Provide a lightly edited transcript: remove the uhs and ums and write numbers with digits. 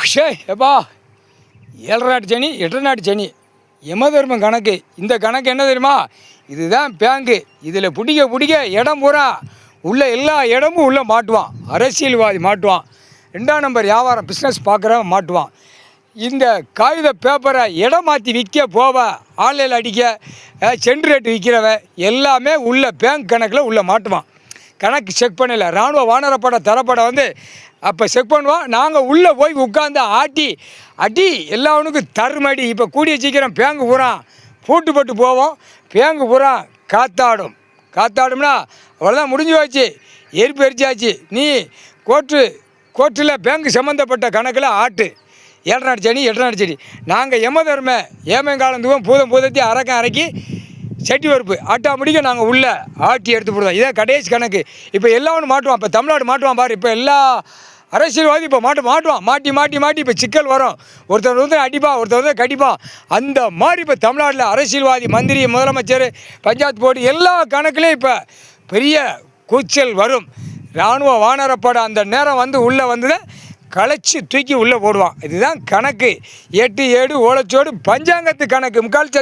ஷே எப்பா 7 நாட்டு சனி 8 நாட்டு சனி யமதர்மம் கணக்கு. இந்த கணக்கு என்ன தெரியுமா? இதுதான் பேங்கு. இதில் பிடிக்க இடம் பூரா உள்ள எல்லா இடமும் உள்ளே மாட்டுவான். அரசியல்வாதி மாட்டுவான். 2ஆம் நம்பர் வியாபாரம் பிஸ்னஸ் பார்க்குறவன் மாட்டுவான். இந்த காகித பேப்பரை இடம் மாற்றி விற்க போவ ஆன்லைனில் அடிக்க சென்ட் ரேட்டு விற்கிறவ எல்லாமே உள்ள பேங்க் கணக்கில் உள்ளே மாட்டுவான். கணக்கு செக் பண்ணல. இராணுவ வானரப்படை தரப்படை வந்து அப்போ செக் பண்ணுவோம். நாங்கள் உள்ளே போய் உட்காந்து அடி எல்லாவனுக்கும் தருமடி. இப்போ கூடிய சீக்கிரம் பேங்கு பூரா பூட்டு போட்டு போவோம். பேங்கு பூரா காத்தாடும்னா அவ்வளோதான், முடிஞ்சு போச்சு. எரிப்பு எரிச்சாச்சு. நீ கோர்ட்டில் பேங்கு சம்மந்தப்பட்ட கணக்கில் 7 நாட்டு சனி 8 நாட்டு சனி. நாங்கள் யமதர்ம ஏமங்காலந்துவோம் பூதத்தையும் அரக்கி சட்டி வறுப்பு ஆட்டா முடிக்க நாங்கள் உள்ளே ஆட்டி எடுத்து போடுவோம். இதான் கடைசி கணக்கு. இப்போ எல்லாரும் மாட்டுவான். இப்போ தமிழ்நாடு மாட்டுவான் பாரு. இப்போ எல்லா அரசியல்வாதி இப்போ மாட்டுவான். மாட்டி இப்போ சிக்கல் வரும். ஒருத்தர் வந்து அடிப்பான், ஒருத்தர் வந்து கடிப்பான். அந்த மாதிரி இப்போ தமிழ்நாட்டில் அரசியல்வாதி, மந்திரி, முதலமைச்சர், பஞ்சாயத்து போர்டு எல்லா கணக்குலேயும் இப்போ பெரிய கூச்சல் வரும். இராணுவ வானரப்படை அந்த நேரம் வந்து உள்ளே வந்து களைச்சி தூக்கி உள்ளே போடுவான். இதுதான் கணக்கு. 8 7 ஓலைச்சோடு பஞ்சாங்கத்து கணக்கு. முக்கால் சத்தி